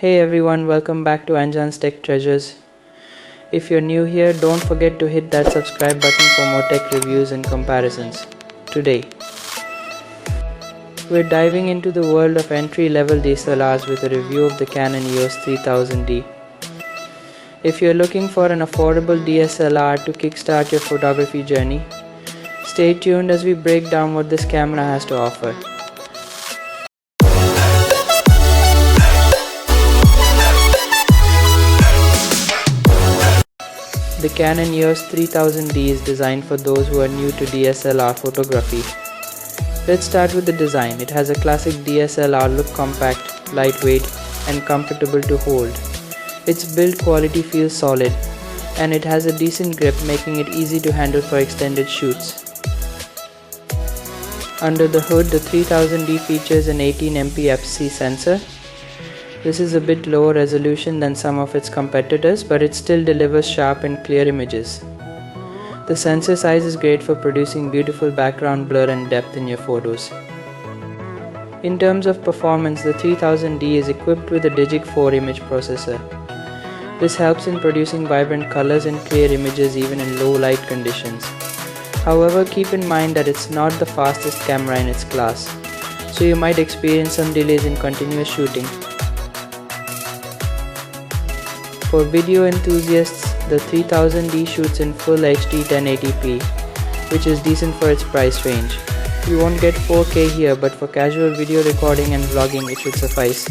Hey everyone, welcome back to Anjan's Tech Treasures. If you're new here, don't forget to hit that subscribe button for more tech reviews and comparisons. Today, we're diving into the world of entry-level DSLRs with a review of the Canon EOS 3000D. If you're looking for an affordable DSLR to kickstart your photography journey, stay tuned as we break down what this camera has to offer. The Canon EOS 3000D is designed for those who are new to DSLR photography. Let's start with the design. It has a classic DSLR look, compact, lightweight, and comfortable to hold. Its build quality feels solid, and it has a decent grip, making it easy to handle for extended shoots. Under the hood, the 3000D features an 18MP f/c sensor. This is a bit lower resolution than some of its competitors, but it still delivers sharp and clear images. The sensor size is great for producing beautiful background blur and depth in your photos. In terms of performance, the 3000D is equipped with a Digic 4 image processor. This helps in producing vibrant colors and clear images even in low light conditions. However, keep in mind that it's not the fastest camera in its class, so you might experience some delays in continuous shooting. For video enthusiasts, the 3000D shoots in full HD 1080p, which is decent for its price range. You won't get 4K here, but for casual video recording and vlogging it should suffice.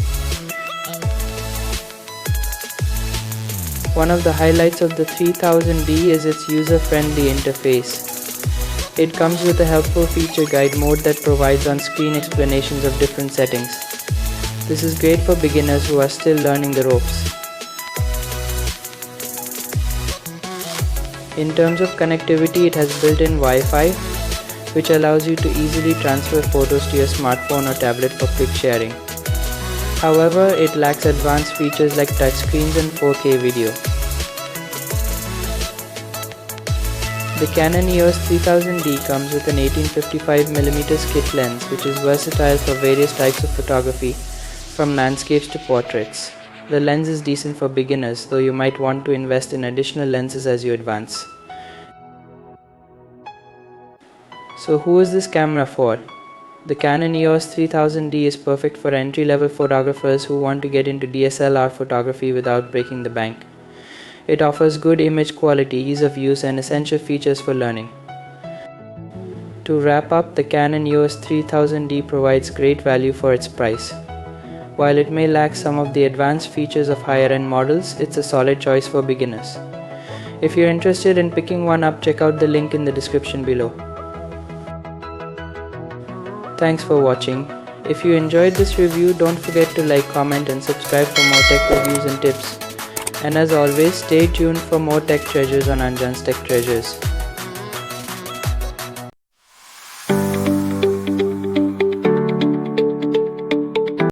One of the highlights of the 3000D is its user-friendly interface. It comes with a helpful feature guide mode that provides on-screen explanations of different settings. This is great for beginners who are still learning the ropes. In terms of connectivity, it has built-in Wi-Fi, which allows you to easily transfer photos to your smartphone or tablet for quick sharing. However, it lacks advanced features like touchscreens and 4K video. The Canon EOS 3000D comes with an 18-55mm kit lens, which is versatile for various types of photography, from landscapes to portraits. The lens is decent for beginners, though you might want to invest in additional lenses as you advance. So who is this camera for? The Canon EOS 3000D is perfect for entry-level photographers who want to get into DSLR photography without breaking the bank. It offers good image quality, ease of use, and essential features for learning. To wrap up, the Canon EOS 3000D provides great value for its price. While it may lack some of the advanced features of higher-end models, it's a solid choice for beginners. If you're interested in picking one up, check out the link in the description below. Thanks for watching. If you enjoyed this review, don't forget to like, comment, and subscribe for more tech reviews and tips. And as always, stay tuned for more tech treasures on Anjan's Tech Treasures.